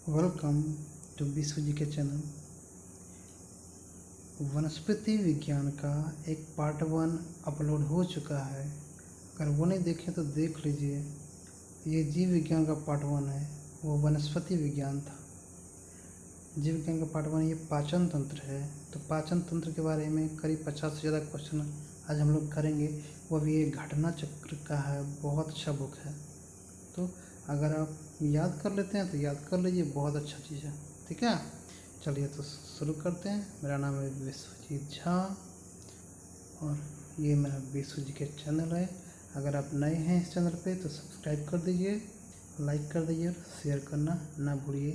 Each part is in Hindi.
वेलकम टू विश्व जी के चैनल। वनस्पति विज्ञान का एक पार्ट 1 अपलोड हो चुका है। अगर वो नहीं देखें तो देख लीजिए। ये जीव विज्ञान का पार्ट 1 है, वो वनस्पति विज्ञान था। जीव विज्ञान का पार्ट 1 ये पाचन तंत्र है। तो पाचन तंत्र के बारे में करीब 50 से ज़्यादा क्वेश्चन आज हम लोग करेंगे। वो भी ये घटना चक्र का है, बहुत अच्छा बुक है। तो अगर आप याद कर लेते हैं तो याद कर लीजिए, बहुत अच्छा चीज़ है। ठीक है, चलिए तो शुरू करते हैं। मेरा नाम है विश्वजीत झा और ये मेरा विश्व जी के चैनल है। अगर आप नए हैं इस चैनल पे तो सब्सक्राइब कर दीजिए, लाइक कर दीजिए और शेयर करना ना भूलिए,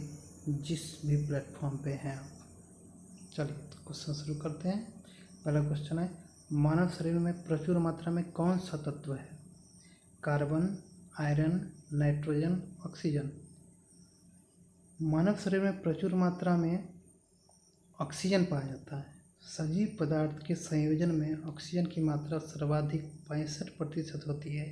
जिस भी प्लेटफॉर्म पे हैं आप। चलिए तो क्वेश्चन शुरू करते हैं। पहला क्वेश्चन है, मानव शरीर में प्रचुर मात्रा में कौन सा तत्व है? Carbon, iron, nitrogen, oxygen. मानव शरीर में प्रचुर मात्रा में ऑक्सीजन पाया जाता है। सजीव पदार्थ के संयोजन में ऑक्सीजन की मात्रा सर्वाधिक 65% होती है।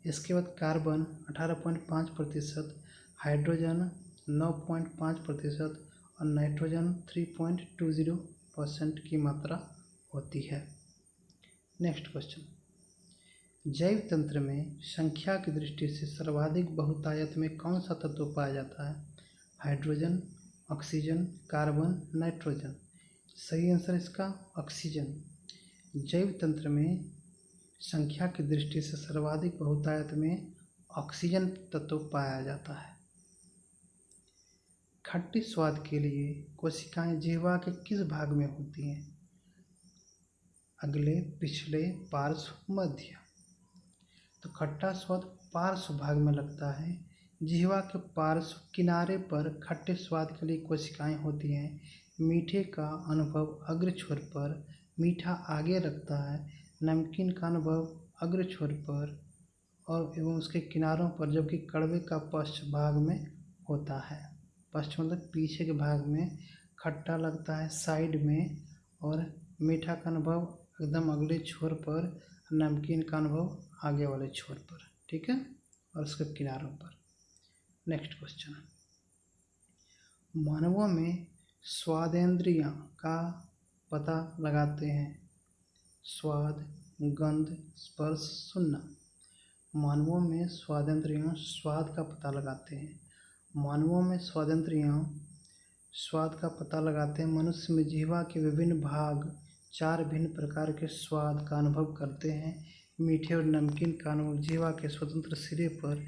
इसके बाद कार्बन 18.5%, हाइड्रोजन 9.5% और नाइट्रोजन 3.20% की मात्रा होती है। नेक्स्ट क्वेश्चन, जैव तंत्र में संख्या की दृष्टि से सर्वाधिक बहुतायत में कौन सा तत्व पाया जाता है? Hydrogen, oxygen, carbon, nitrogen. सही आंसर इसका ऑक्सीजन। जैव तंत्र में संख्या की दृष्टि से सर्वाधिक बहुतायत में ऑक्सीजन तत्व पाया जाता है। खट्टे स्वाद के लिए कोशिकाएं जिह्वा के किस भाग में होती हैं? अगले, पिछले, पार्श्व, मध्य। तो खट्टा स्वाद पार्श्व भाग में लगता है। जिह्वा के पार्श्व किनारे पर खट्टे स्वाद के लिए कोशिकाएं होती हैं। मीठे का अनुभव अग्र छोर पर, मीठा आगे लगता है। नमकीन का अनुभव अग्र छोर पर और एवं उसके किनारों पर, जबकि कड़वे का पश्च भाग में होता है। पश्च मतलब पीछे के भाग में खट्टा लगता है साइड में, और मीठा का अनुभव एकदम अगले छोर पर, नमकीन का अनुभव आगे वाले छोर पर। ठीक है, और उसके किनारों पर। नेक्स्ट क्वेश्चन, मानवों में स्वादेंद्रियां का पता लगाते हैं? स्वाद, गंध, स्पर्श, सुनना। मानवों में स्वादेंद्रियां स्वाद का पता लगाते हैं। मानवों में स्वादेंद्रियां स्वाद का पता लगाते हैं। मनुष्य में जिह्वा के विभिन्न भाग 4 भिन्न प्रकार के स्वाद का अनुभव करते हैं। मीठे और नमकीन का अनुभव जिह्वा के स्वतंत्र सिरे पर,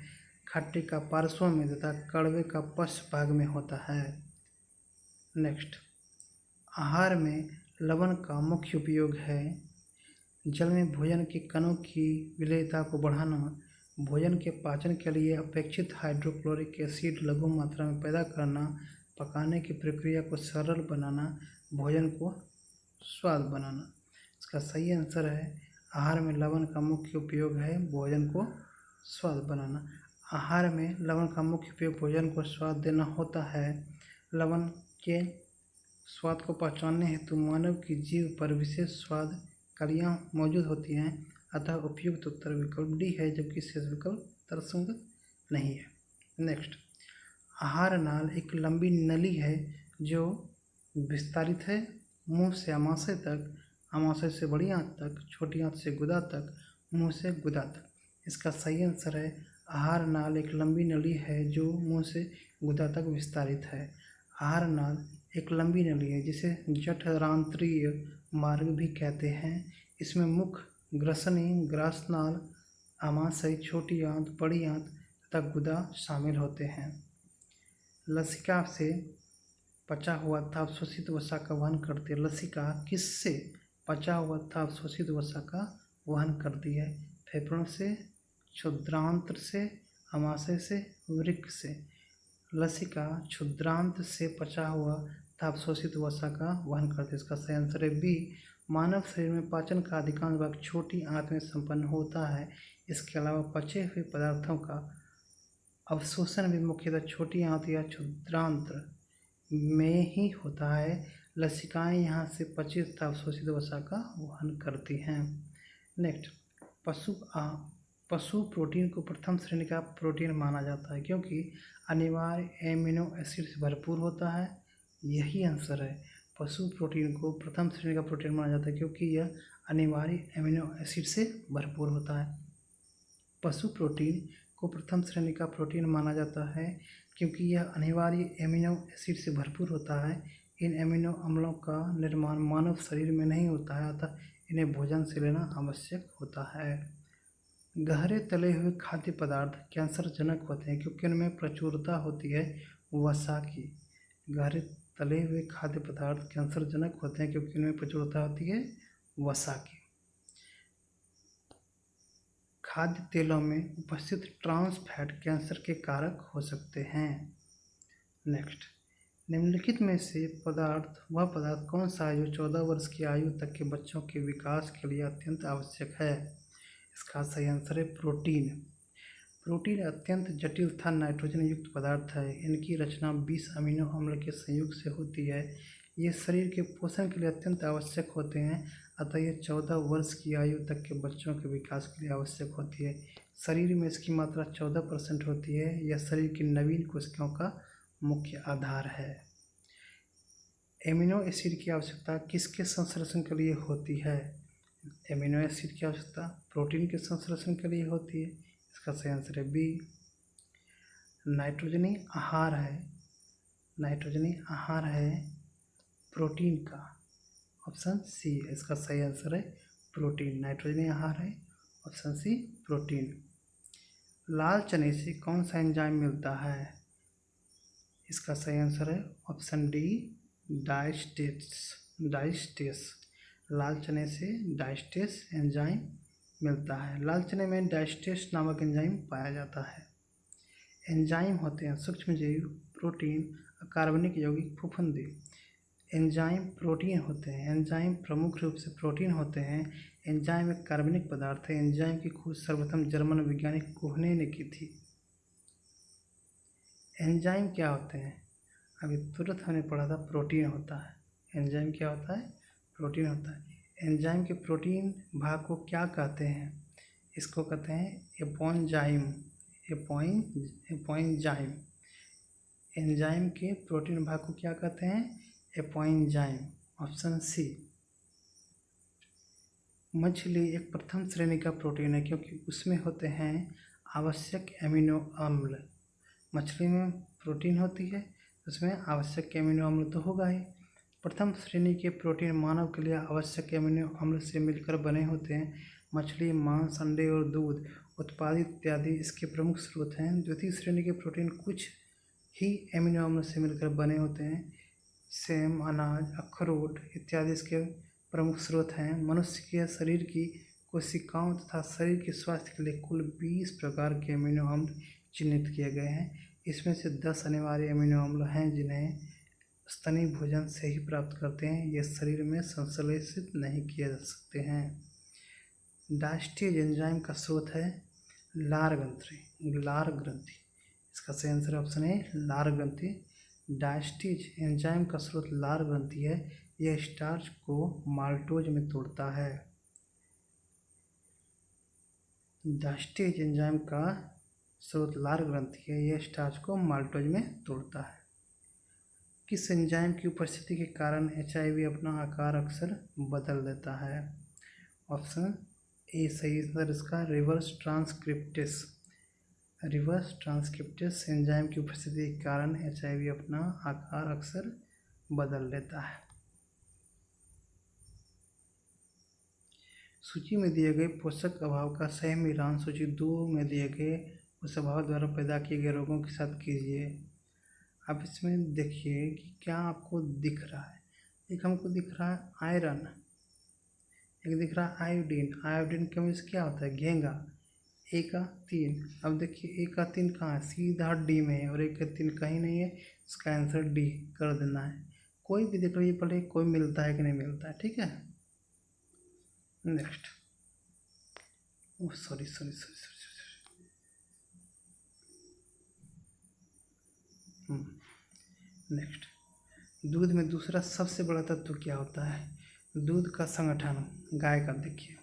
खट्टे का पार्श्व में तथा कड़वे का पश्च भाग में होता है। नेक्स्ट, आहार में लवण का मुख्य उपयोग है? जल में भोजन के कणों की विलेयता को बढ़ाना, भोजन के पाचन के लिए अपेक्षित हाइड्रोक्लोरिक एसिड लघु मात्रा में पैदा करना, पकाने की प्रक्रिया को सरल बनाना, भोजन को स्वाद बनाना। इसका सही आंसर है, आहार में लवण का मुख्य उपयोग है भोजन को स्वाद बनाना। आहार में लवण का मुख्य उपयोग भोजन को स्वाद देना होता है। लवण के स्वाद को पहचानने हेतु मानव की जीभ पर विशेष स्वाद कलियाँ मौजूद होती हैं, अतः उपयुक्त उत्तर विकल्प डी है, जबकि शेष विकल्प तर्कसंगत नहीं है। नेक्स्ट, आहार नाल एक लंबी नली है जो विस्तारित है मुंह से आमाशय तक, आमाशय से बड़ी आंत तक, छोटी आंत से गुदा तक, मुंह से गुदा तक। इसका सही आंसर है, आहार नाल एक लंबी नली है जो मुंह से गुदा तक विस्तारित है। आहार नाल एक लंबी नली है जिसे जठरांत्रीय मार्ग भी कहते हैं। इसमें मुख, ग्रसनी, ग्रासनाल, आमाशय, छोटी आंत, बड़ी आंत तथा गुदा शामिल होते हैं। लसिका से पचा हुआ तथा अवशोषित वसा का वहन करती है। लसिका किससे पचा हुआ तथा अवशोषित वसा का वहन करती है? फेफड़ों से, क्षुद्रांत्र से, आमाशय से, वृक्क से। लसिका क्षुद्रांत्र से पचा हुआ तथा अवशोषित वसा का वहन करती है। इसका सही आंसर है बी। मानव शरीर में पाचन का अधिकांश भाग छोटी आंत में संपन्न होता है। इसके अलावा पचे हुए पदार्थों का अवशोषण भी मुख्यतः छोटी आंत या क्षुद्रांत्र में ही होता है। लसिकाएं यहाँ से पचे तथा अवशोषित वसा का वहन करती हैं। नेक्स्ट, पशु प्रोटीन को प्रथम श्रेणी का प्रोटीन माना जाता है क्योंकि अनिवार्य एमिनो एसिड से भरपूर होता है। यही आंसर है। पशु प्रोटीन को प्रथम श्रेणी का प्रोटीन माना जाता है क्योंकि यह अनिवार्य एमिनो एसिड से भरपूर होता है। पशु प्रोटीन को प्रथम श्रेणी का प्रोटीन माना जाता है क्योंकि यह अनिवार्य एमिनो एसिड से भरपूर होता है। इन एमिनो अम्लों का निर्माण मानव शरीर में नहीं होता है, अतः इन्हें भोजन से लेना आवश्यक होता है। गहरे तले हुए खाद्य पदार्थ कैंसरजनक होते हैं क्योंकि उनमें प्रचुरता होती है वसा की। गहरे तले हुए खाद्य पदार्थ कैंसरजनक होते हैं क्योंकि उनमें प्रचुरता होती है वसा की। खाद्य तेलों में उपस्थित ट्रांस फैट कैंसर के कारक हो सकते हैं। नेक्स्ट, निम्नलिखित में से वह पदार्थ कौन सा है जो 14 वर्ष की आयु तक के बच्चों के विकास के लिए अत्यंत आवश्यक है? इसका सही आंसर है प्रोटीन। प्रोटीन अत्यंत जटिल तथा नाइट्रोजन युक्त पदार्थ है। इनकी रचना 20 अमीनो अम्ल के संयुग से होती है। ये शरीर के पोषण के लिए अत्यंत आवश्यक होते हैं, अतः ये 14 वर्ष की आयु तक के बच्चों के विकास के लिए आवश्यक होती है। शरीर में इसकी मात्रा 14% होती है। यह शरीर की नवीन कोशिकाओं का मुख्य आधार है। एमिनो एसिड की आवश्यकता किसके संश्लेषण के लिए होती है? एमिनो एसिड की आवश्यकता प्रोटीन के संश्लेषण के लिए होती है। इसका सही आंसर है बी। नाइट्रोजनी आहार है प्रोटीन का। ऑप्शन सी है इसका सही आंसर है प्रोटीन। नाइट्रोजनी आहार है ऑप्शन सी प्रोटीन। लाल चने से कौन सा एंजाइम मिलता है? इसका सही आंसर है ऑप्शन डी डाइस्टेस। लाल चने से डाइस्टेस एंजाइम मिलता है। लाल चने में डाइस्टेस नामक एंजाइम पाया जाता है। एंजाइम होते हैं सूक्ष्मजीव, प्रोटीन, अकार्बनिक यौगिक, फफूंदी। एंजाइम प्रोटीन होते हैं। एंजाइम प्रमुख रूप से प्रोटीन होते हैं। एंजाइम एक कार्बनिक पदार्थ है। एंजाइम की खोज सर्वप्रथम जर्मन वैज्ञानिक कोहने ने की थी। एंजाइम क्या होते हैं? अभी तुरंत हमने पढ़ा था प्रोटीन होता है। एंजाइम क्या होता है? प्रोटीन होता है। एंजाइम के प्रोटीन भाग को क्या कहते हैं? इसको कहते हैं एपोएंजाइम। एंजाइम के प्रोटीन भाग को क्या कहते हैं? एपोएंजाइम। Option C. मछली एक प्रथम श्रेणी का प्रोटीन है क्योंकि उसमें होते हैं आवश्यक एमिनो अम्ल। मछली में प्रोटीन होती है, उसमें आवश्यक एमिनो अम्ल तो होगा ही। प्रथम श्रेणी के प्रोटीन मानव के लिए आवश्यक एमिनो अम्ल से मिलकर बने होते हैं। मछली, मांस, अंडे और दूध उत्पादित इत्यादि इसके प्रमुख स्रोत हैं। द्वितीय श्रेणी के प्रोटीन कुछ ही एमिनो अम्ल से मिलकर बने होते हैं। सेम, अनाज, अखरोट इत्यादि इसके प्रमुख स्रोत हैं। मनुष्य के शरीर की कोशिकाओं तथा शरीर के स्वास्थ्य के लिए कुल 20 प्रकार के एमिनो अम्ल चिन्हित किए गए हैं। इसमें से 10 अनिवार्य एमिनो अम्ल हैं जिन्हें स्तनी भोजन से ही प्राप्त करते हैं। ये शरीर में संश्लेषित नहीं किए जा सकते हैं। डायस्टेज एंजाइम का स्रोत है लार ग्रंथि। इसका सही आंसर ऑप्शन है लार ग्रंथि। डायस्टेज एंजाइम का स्रोत लार ग्रंथि है। यह स्टार्च को माल्टोज में तोड़ता है। डायस्टेज एंजाइम का स्रोत लार ग्रंथि है। यह स्टार्च को माल्टोज में तोड़ता है। किस एंजाइम की उपस्थिति के कारण HIV अपना आकार अक्सर बदल देता है? ऑप्शन ए सही आंसर इसका रिवर्स ट्रांसक्रिप्टेस एंजाइम की उपस्थिति के कारण HIV अपना आकार अक्सर बदल लेता है। सूची में दिए गए पोषक अभाव का सही मिलान सूची 2 में दिए गए उस अभाव द्वारा पैदा किए गए रोगों के साथ कीजिए। अब इसमें देखिए कि क्या आपको दिख रहा है। एक हमको दिख रहा है आयरन, एक दिख रहा है आयोडीन। आयोडीन के मीन्स क्या होता है? घेंगा। ए का 3। अब देखिए ए का 3 कहाँ है? सीधा डी में है और ए का 3 कहीं नहीं है। इसका आंसर डी कर देना है। कोई भी देख लीजिए पहले कोई मिलता है कि नहीं मिलता है। ठीक है, नेक्स्ट। सॉरी नेक्स्ट, दूध में दूसरा सबसे बड़ा तत्व क्या होता है? दूध का संगठन गाय का देखिए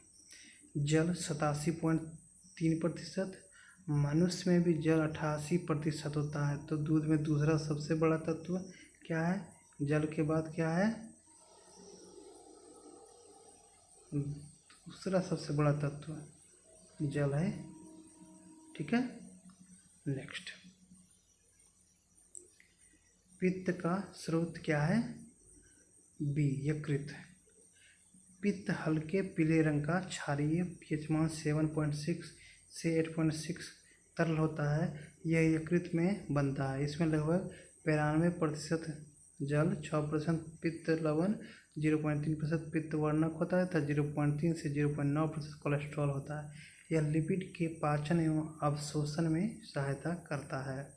जल 87.3 3%। मनुष्य में भी जल 88% होता है। तो दूध में दूसरा सबसे बड़ा तत्व क्या है? जल के बाद क्या है? दूसरा सबसे बड़ा तत्व जल है। ठीक है। नेक्स्ट, पित्त का स्रोत क्या है? बी, यकृत। पित्त हल्के पीले रंग का क्षारीय पीएच मान 7.6 से 8.6 तरल होता है। यह यकृत में बनता है। इसमें लगभग 92% जल, 6% पित्त लवण, 0.3% पित्त वर्णक होता है तथा 0.3 से 0.9% कोलेस्ट्रॉल होता है। यह लिपिड के पाचन एवं अवशोषण में सहायता करता है।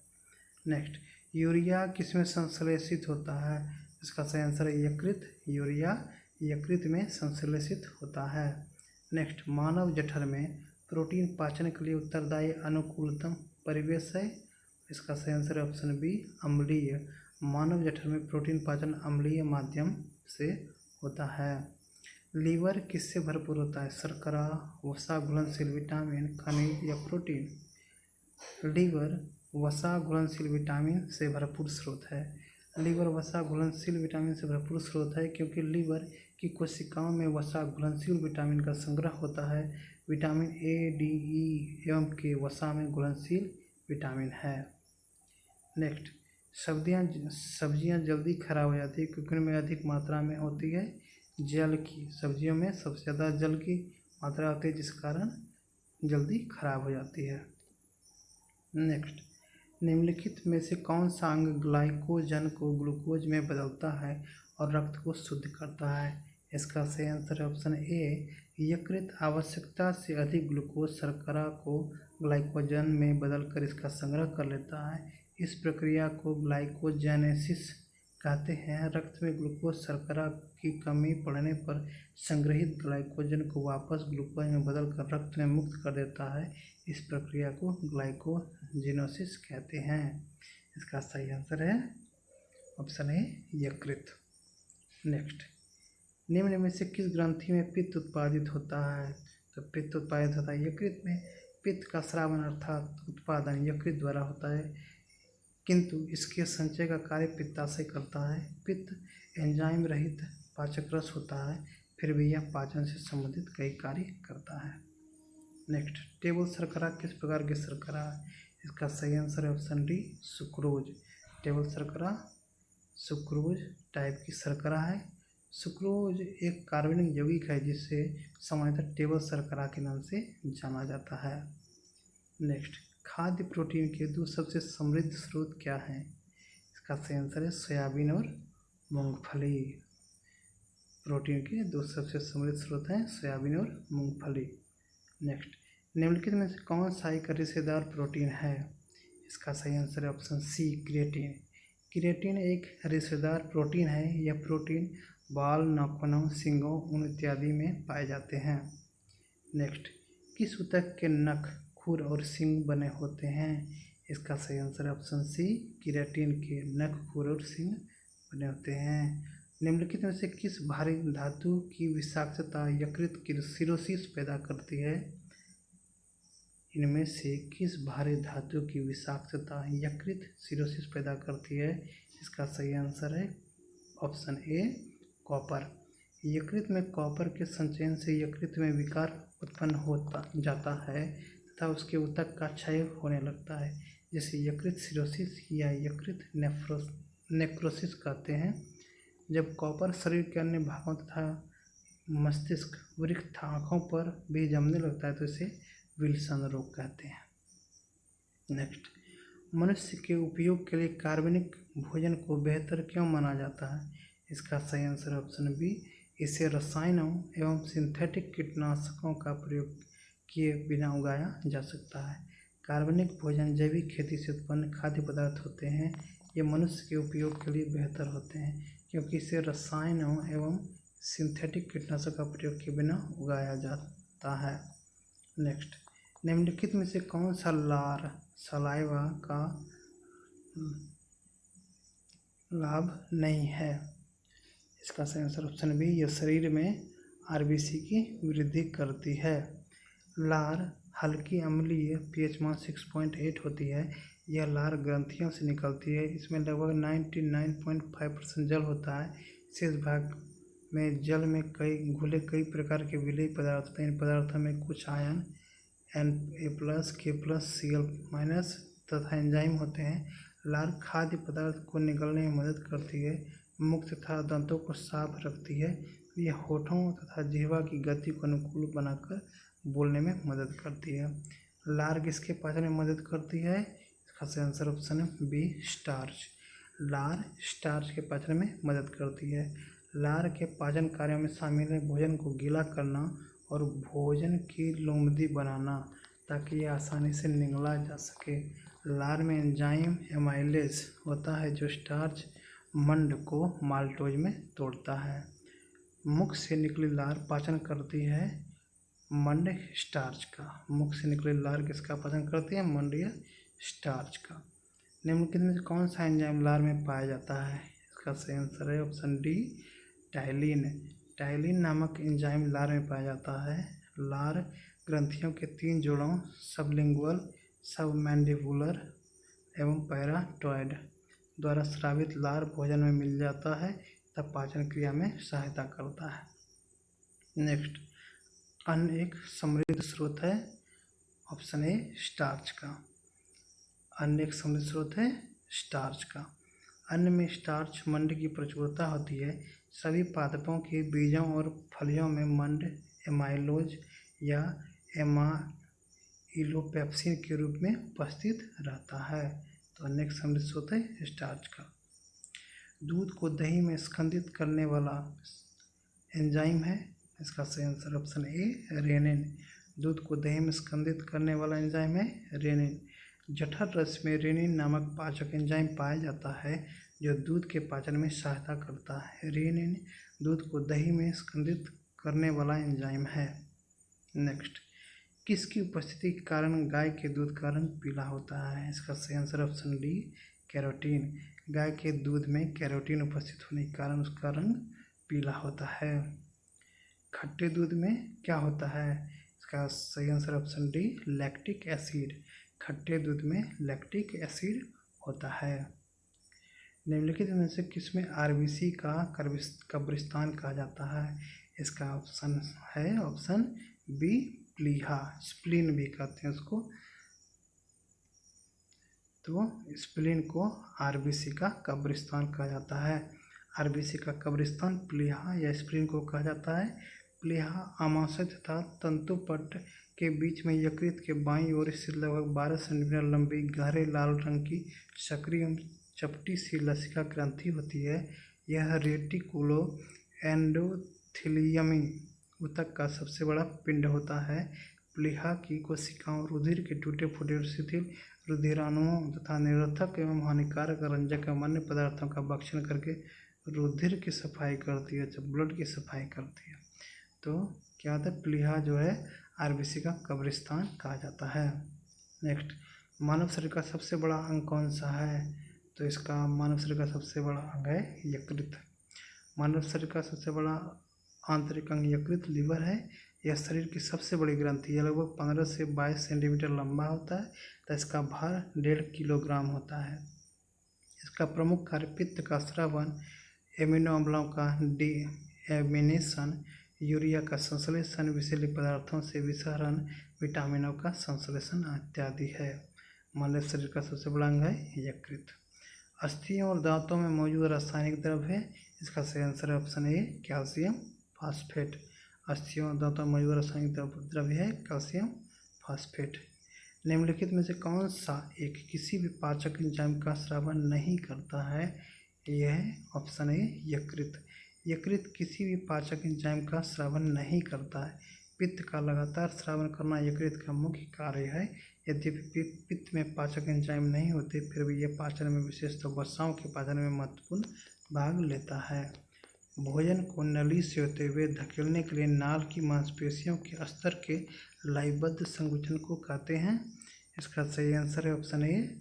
नेक्स्ट, यूरिया किसमें संश्लेषित होता है? इसका सही आंसर है यकृत। यूरिया यकृत में संश्लेषित होता है। नेक्स्ट, मानव जठर में प्रोटीन पाचन के लिए उत्तरदायी अनुकूलतम परिवेश है। इसका सही आंसर है ऑप्शन बी, अम्लीय। मानव जठर में प्रोटीन पाचन अम्लीय माध्यम से होता है। लीवर किससे भरपूर होता है? शर्करा, वसा, घुलनशील विटामिन, खनिज या प्रोटीन? लीवर वसा घुलनशील विटामिन से भरपूर स्रोत है। लीवर वसा घुलनशील विटामिन से भरपूर स्रोत है क्योंकि लीवर की कोशिकाओं में वसा घुलनशील विटामिन का संग्रह होता है। विटामिन ए, डी, ई एवं के वसा में घुलनशील विटामिन है। नेक्स्ट, सब्जियां जल्दी खराब हो जाती है क्योंकि उनमें अधिक मात्रा में होती है जल की। सब्जियों में सबसे ज़्यादा जल की मात्रा होती है जिस कारण जल्दी खराब हो जाती है। नेक्स्ट, निम्नलिखित में से कौन सा अंग ग्लाइकोजन को ग्लूकोज में बदलता है और रक्त को शुद्ध करता है? इसका सही आंसर है ऑप्शन ए, यकृत आवश्यकता से अधिक ग्लूकोज शर्करा को ग्लाइकोजन में बदलकर इसका संग्रह कर लेता है। इस प्रक्रिया को ग्लाइकोजेनेसिस कहते हैं। रक्त में ग्लूकोज शर्करा की कमी पड़ने पर संग्रहित ग्लाइकोजन को वापस ग्लूकोज में बदलकर रक्त में मुक्त कर देता है। इस प्रक्रिया को ग्लाइकोजेनोसिस कहते हैं। इसका सही आंसर है ऑप्शन ए, यकृत। नेक्स्ट, निम्न में से किस ग्रंथि में पित्त उत्पादित होता है? तो पित्त उत्पादित होता है यकृत में। पित्त का स्रावन अर्थात उत्पादन यकृत द्वारा होता है किंतु इसके संचय का कार्य पित्ताशय करता है। पित्त एंजाइम रहित पाचक रस होता है, फिर भी यह पाचन से संबंधित कई कार्य करता है। नेक्स्ट, टेबल शर्करा किस प्रकार की शर्करा है? इसका सही आंसर है ऑप्शन डी, सुक्रोज। टेबल शर्करा सुक्रोज टाइप की शर्करा है। सुक्रोज एक कार्बनिक यौगिक है जिसे सामान्यतः टेबल शर्करा के नाम से जाना जाता है। नेक्स्ट, खाद्य प्रोटीन के दो सबसे समृद्ध स्रोत क्या हैं? इसका सही आंसर है सोयाबीन और मूंगफली। प्रोटीन के दो सबसे समृद्ध स्रोत हैं सोयाबीन और मूंगफली। नेक्स्ट, निम्नलिखित में से कौन सा एक रेशेदार प्रोटीन है? इसका सही आंसर है ऑप्शन सी, क्रिएटिन। क्रिएटिन एक रेशेदार प्रोटीन है। यह प्रोटीन बाल, नाखूनों, सींगों, ऊन इत्यादि में पाए जाते हैं। नेक्स्ट, किस ऊतक के नख, खुर और सींग बने होते हैं? इसका सही आंसर है ऑप्शन सी, केराटिन के नख, खुर और सींग बने होते हैं। निम्नलिखित में से किस भारी धातु की विषाक्तता यकृत की सिरोसिस पैदा करती है? इनमें से किस भारी धातु की विषाक्तता यकृत सिरोसिस पैदा करती है? इसका सही आंसर है ऑप्शन ए, कॉपर। यकृत में कॉपर के संचयन से यकृत में विकार उत्पन्न होता जाता है तथा उसके ऊतक का क्षय होने लगता है, जिसे यकृत सिरोसिस या यकृत नेक्रोसिस कहते हैं। जब कॉपर शरीर के अन्य भागों तथा मस्तिष्क, वृक्क तथा आँखों पर भी जमने लगता है तो इसे विल्सन रोग कहते हैं। नेक्स्ट, मनुष्य के उपयोग के लिए कार्बनिक भोजन को बेहतर क्यों माना जाता है? इसका सही आंसर ऑप्शन बी, इसे रसायनों एवं सिंथेटिक कीटनाशकों का प्रयोग किए बिना उगाया जा सकता है। कार्बनिक भोजन जैविक खेती से उत्पन्न खाद्य पदार्थ होते हैं। ये मनुष्य के उपयोग के लिए बेहतर होते हैं क्योंकि इसे रसायनों एवं सिंथेटिक कीटनाशक का प्रयोग किए बिना उगाया जाता है। नेक्स्ट, निम्नलिखित में से कौन सा लार सलाइवा का लाभ नहीं है? इसका सही आंसर ऑप्शन बी, यह शरीर में आरबीसी की वृद्धि करती है। लार हल्की अम्लीय pH मान 6.8 होती है। यह लार ग्रंथियों से निकलती है। इसमें लगभग 99.5% जल होता है। शेष भाग में जल में कई प्रकार के विलेय पदार्थ होते हैं। इन पदार्थों में कुछ आयन Na+, K+, Cl- तथा एंजाइम होते हैं। लार खाद्य पदार्थ को निगलने में मदद करती है। मुख तथा दांतों को साफ रखती है। यह होठों तथा जिह्वा की गति को अनुकूल बनाकर बोलने में मदद करती है। लार किसके पाचन में मदद करती है? इसका सही आंसर ऑप्शन है बी, स्टार्च। लार स्टार्च के पाचन में मदद करती है। लार के पाचन कार्यों में शामिल है भोजन को गीला करना और भोजन की लुमदी बनाना ताकि यह आसानी से निगला जा सके। लार में एंजाइम एमाइलेज होता है जो स्टार्च मंड को माल्टोज में तोड़ता है। मुख से निकली लार पाचन करती है मंड स्टार्च का। मुख से निकली लार किसका पाचन करती है? मंड या स्टार्च का। निम्नलिखित में से कौन सा एंजाइम लार में पाया जाता है? इसका सही आंसर है ऑप्शन डी, टाइलिन। टाइलिन नामक एंजाइम लार में पाया जाता है। लार ग्रंथियों के 3 जोड़ों सबलिंगुअल, सबमैंडिबुलर एवं पैराटॉयड द्वारा स्रावित लार भोजन में मिल जाता है तब पाचन क्रिया में सहायता करता है। नेक्स्ट, अन्न एक समृद्ध स्रोत है। ऑप्शन ए, स्टार्च का। अन्न एक समृद्ध स्रोत है स्टार्च का। अन्न में स्टार्च मंड की प्रचुरता होती है। सभी पादपों के बीजों और फलियों में मंड एमाइलोज या एमाइलोपेप्सिन के रूप में उपस्थित रहता है। तो अन्न एक समृद्ध स्रोत है स्टार्च का। दूध को दही में स्कंदित करने वाला एंजाइम है। इसका सही आंसर ऑप्शन ए, रेनिन। दूध को दही में स्कंदित करने वाला एंजाइम है रेनिन। जठर रस में रेनिन नामक पाचक एंजाइम पाया जाता है जो दूध के पाचन में सहायता करता है। रेनिन दूध को दही में स्कंदित करने वाला एंजाइम है। नेक्स्ट, किसकी उपस्थिति के कारण गाय के दूध का रंग पीला होता है? इसका सही आंसर ऑप्शन डी, कैरोटीन। गाय के दूध में कैरोटीन उपस्थित होने के कारण उसका रंग पीला होता है। खट्टे दूध में क्या होता है? इसका सही answer option D, lactic acid. खट्टे दूध में लैक्टिक एसिड होता है। निम्नलिखित में से किसमें आरबीसी का कब्रिस्तान कहा जाता है? इसका ऑप्शन है ऑप्शन बी, प्लीहा। स्प्लीन भी कहते हैं उसको। तो स्प्लीन को आरबीसी का कब्रिस्तान कहा जाता है। आरबीसी का कब्रिस्तान प्लीहा या स्प्लीन को कहा जाता है। प्लीहा आमाशय तथा तंतुपट के बीच में यकृत के बाईं ओर स्थित लगभग 12 सेंटीमीटर लंबी गहरे लाल रंग की सक्रिय चपटी सी लसिका ग्रंथि होती है। यह रेटिकुलो एंडोथेलियमी ऊतक का सबसे बड़ा पिंड होता है। प्लीहा की कोशिकाओं रुधिर के टूटे फूटे और शिथिल रुधिराणुओं तथा निरोधक एवं हानिकारक रंजक एवं अन्य पदार्थों का भक्षण करके रुधिर की सफाई करती है, जब ब्लड की सफाई करती है। तो क्या होता है? प्लीहा जो है आरबीसी का कब्रिस्तान कहा जाता है। नेक्स्ट, मानव शरीर का सबसे बड़ा अंग कौन सा है? तो इसका मानव शरीर का सबसे बड़ा अंग है यकृत। मानव शरीर का सबसे बड़ा आंतरिक अंग यकृत, लिवर है। यह शरीर की सबसे बड़ी ग्रंथि है। लगभग 15 से 22 सेंटीमीटर लंबा होता है। तो इसका भार 1.5 किलोग्राम होता है। इसका प्रमुख कार्य पित्त का स्रावन, एमिनो अम्लों का डीएमिनेशन, यूरिया का संश्लेषण, विषैले पदार्थों से विसरण, विटामिनों का संश्लेषण इत्यादि है। मानव शरीर का सबसे बड़ा अंग है यकृत। अस्थियों और दांतों में मौजूद रासायनिक द्रव्य है। इसका सही आंसर है ऑप्शन ए, कैल्शियम फास्फेट। अस्थियों और दांतों में मौजूद रासायनिक द्रव्य है कैल्शियम फास्फेट। निम्नलिखित में से कौन सा एक किसी भी पाचक एंजाइम का स्रावन नहीं करता है? यह ऑप्शन है यकृत। यकृत किसी भी पाचक एंजाइम का स्रावन नहीं करता है। पित्त का लगातार स्रावन करना यकृत का मुख्य कार्य है। यद्यपि पित्त में पाचक एंजाइम नहीं होते, फिर भी यह पाचन में, विशेषतः वसाओं के पाचन में महत्वपूर्ण भाग लेता है। भोजन को नली से होते हुए धकेलने के लिए नाल की मांसपेशियों के स्तर के लयबद्ध संकुचन को कहते हैं। इसका सही आंसर है ऑप्शन ए,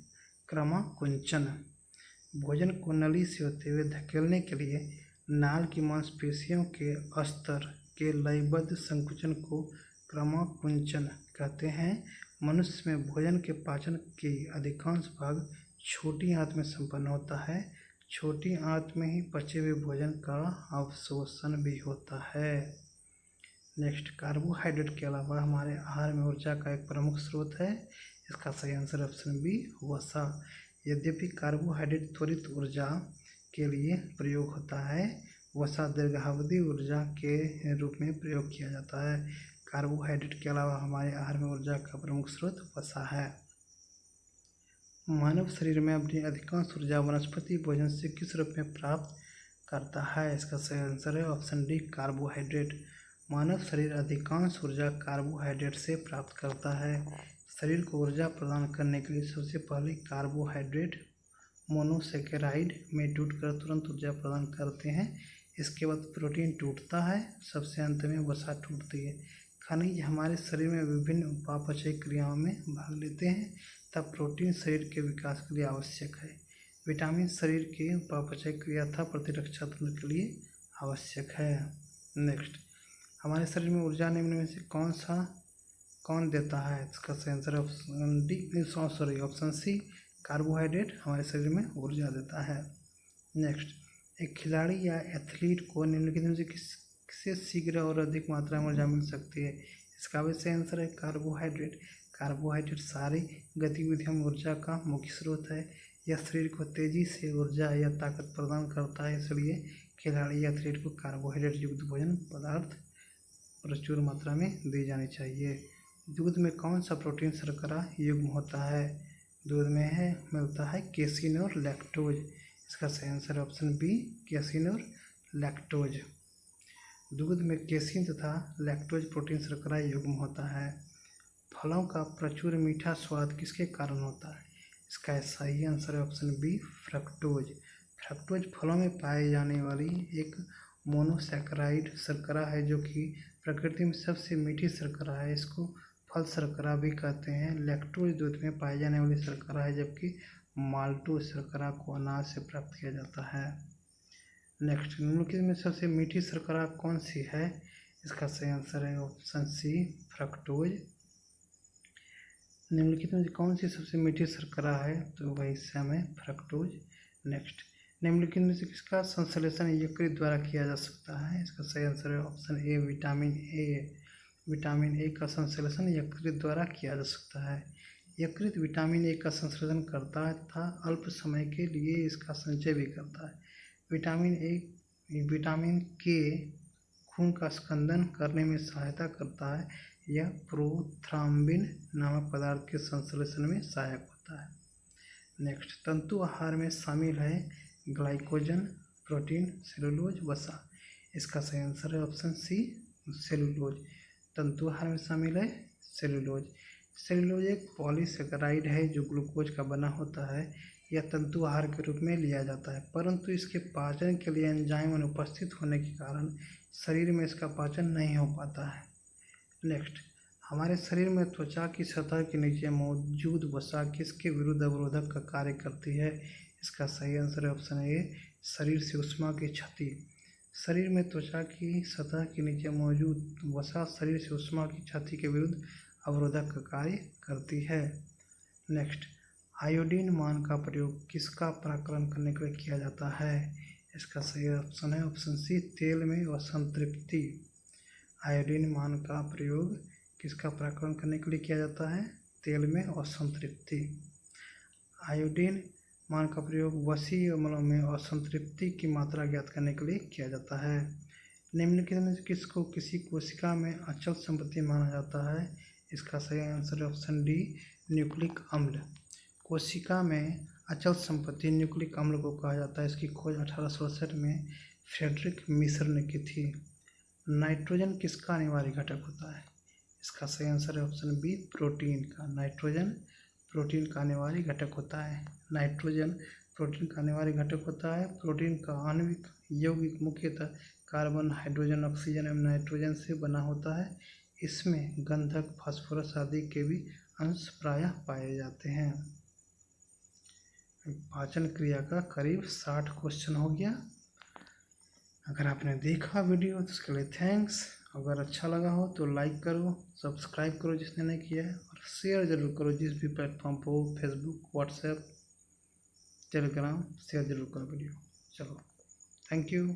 क्रमाकुंचन। भोजन को नली से होते हुए धकेलने के लिए नाल की मांसपेशियों के स्तर के लयबद्ध संकुचन को क्रमकुंचन कहते हैं। मनुष्य में भोजन के पाचन की अधिकांश भाग छोटी आंत में संपन्न होता है। छोटी आंत में ही पचे हुए भोजन का अवशोषण भी होता है। नेक्स्ट, कार्बोहाइड्रेट के अलावा हमारे आहार में ऊर्जा का एक प्रमुख स्रोत है। इसका सही आंसर ऑप्शन बी, वसा। यद्यपि कार्बोहाइड्रेट त्वरित ऊर्जा के लिए प्रयोग होता है, वसा दीर्घावधि ऊर्जा के रूप में प्रयोग किया जाता है। कार्बोहाइड्रेट के अलावा हमारे आहार में ऊर्जा का प्रमुख स्रोत वसा है। मानव शरीर में अपनी अधिकांश ऊर्जा वनस्पति भोजन से किस रूप में प्राप्त करता है? इसका सही आंसर है ऑप्शन डी, कार्बोहाइड्रेट। मानव शरीर अधिकांश ऊर्जा कार्बोहाइड्रेट से प्राप्त करता है। शरीर को ऊर्जा प्रदान करने के लिए सबसे पहले कार्बोहाइड्रेट मोनोसेकेराइड में टूटकर तुरंत ऊर्जा प्रदान करते हैं। इसके बाद प्रोटीन टूटता है, सबसे अंत में वसा टूटती है। खनिज हमारे शरीर में विभिन्न उपापचय क्रियाओं में भाग लेते हैं, तब प्रोटीन शरीर के विकास के लिए आवश्यक है। विटामिन शरीर के उपापचय क्रिया तथा प्रतिरक्षा तंत्र के लिए आवश्यक है। नेक्स्ट, हमारे शरीर में ऊर्जा निम्न में से कौन देता है? इसका सही answer option D, option C, carbohydrate हमारे शरीर में ऊर्जा देता है। नेक्स्ट, एक खिलाड़ी या एथलीट को निम्नलिखित में से किससे शीघ्र और अधिक मात्रा में ऊर्जा मिल सकती है? इसका भी सही आंसर है कार्बोहाइड्रेट। कार्बोहाइड्रेट सारी गतिविधियों में ऊर्जा का मुख्य स्रोत है। यह शरीर को तेजी से ऊर्जा या ताकत प्रदान करता है, इसलिए खिलाड़ी या एथलीट को कार्बोहाइड्रेट युक्त भोजन पदार्थ प्रचुर मात्रा में दी जानी चाहिए। दूध में कौन सा प्रोटीन शर्करा युग्म होता है? दूध में मिलता है केसिन और लैक्टोज। इसका सही आंसर ऑप्शन बी, केसिन और लैक्टोज। दूध में केसिन तथा लैक्टोज प्रोटीन शर्करा युग्म होता है। फलों का प्रचुर मीठा स्वाद किसके कारण होता है? इसका सही आंसर है ऑप्शन बी, फ्रक्टोज। फ्रक्टोज फलों में पाई जाने वाली एक मोनोसैकेराइड शर्करा है, जो कि प्रकृति में सबसे मीठी शर्करा है। इसको फल शर्करा भी कहते हैं। लैक्टोज दूध में पाई जाने वाली शर्करा है, जबकि माल्टोज शर्करा को अनाज से प्राप्त किया जाता है। नेक्स्ट, निम्नलिखित में सबसे मीठी शर्करा कौन सी है? इसका सही आंसर है ऑप्शन सी, फ्रक्टोज। निम्नलिखित में कौन सी सबसे मीठी शर्करा है? तो वही सम है, फ्रक्टोज। नेक्स्ट, निम्नलिखित में से किसका संश्लेषण यकृत द्वारा किया जा सकता है? इसका सही आंसर है option A, vitamin A. Vitamin A का संश्लेषण यकृत द्वारा किया जा सकता है। यकृत विटामिन ए का संश्लेषण करता है तथा अल्प समय के लिए इसका संचय भी करता है। विटामिन के खून का स्कंदन करने में सहायता करता है। यह प्रोथ्राम्बिन नामक पदार्थ के संश्लेषण में सहायक होता है। नेक्स्ट, तंतु आहार में शामिल है ग्लाइकोजन, प्रोटीन, सेलुलोज, वसा। इसका सही आंसर है ऑप्शन सी, सेलुलोज। तंतु आहार में शामिल है सेलुलोज। सेलुलोज एक पॉलीसेकेराइड है जो ग्लूकोज का बना होता है। यह तंतु आहार के रूप में लिया जाता है, परंतु इसके पाचन के लिए एंजाइम अनुपस्थित होने के कारण शरीर में इसका पाचन नहीं हो पाता है। नेक्स्ट, हमारे शरीर में त्वचा की सतह के नीचे मौजूद वसा किसके विरुद्ध अवरोधक का कार्य करती है? इसका सही आंसर है ऑप्शन ए, शरीर से उष्मा की क्षति। शरीर में त्वचा की सतह के नीचे मौजूद वसा शरीर से उष्मा की क्षति के विरुद्ध अवरोधक का कार्य करती है। नेक्स्ट, आयोडीन मान का प्रयोग किसका पराकलन करने के लिए किया जाता है? इसका सही ऑप्शन है ऑप्शन सी, तेल में असंतृप्ति। आयोडीन मान का प्रयोग किसका पराकलन करने के लिए किया जाता है? तेल में असंतृप्ति। आयोडीन मान का प्रयोग वसी अम्लों में असंतृप्ति की मात्रा ज्ञात करने के लिए किया जाता है। निम्नलिखित में से किसको किसी कोशिका में अचल संपत्ति माना जाता है? इसका सही आंसर ऑप्शन डी, न्यूक्लिक अम्ल। कोशिका में अचल संपत्ति न्यूक्लिक अम्ल को कहा जाता है। इसकी खोज 1867 में फ्रेडरिक मिश्र ने की थी। नाइट्रोजन किसका अनिवार्य घटक होता है? इसका सही आंसर है ऑप्शन बी, प्रोटीन का। नाइट्रोजन प्रोटीन का अनिवार्य घटक होता है। नाइट्रोजन प्रोटीन का अनिवार्य घटक होता है। प्रोटीन का आणविक यौगिक मुख्यतः कार्बन, हाइड्रोजन, ऑक्सीजन एवं नाइट्रोजन से बना होता है। इसमें गंधक, फास्फोरस आदि के भी अंश प्रायः पाए जाते हैं। पाचन क्रिया का करीब 60 क्वेश्चन हो गया। अगर आपने देखा वीडियो तो उसके लिए थैंक्स। अगर अच्छा लगा हो तो लाइक करो, सब्सक्राइब करो जिसने नहीं किया है, और शेयर ज़रूर करो जिस भी प्लेटफॉर्म पर हो, फेसबुक, व्हाट्सएप, टेलीग्राम, शेयर ज़रूर करो वीडियो। चलो, थैंक यू।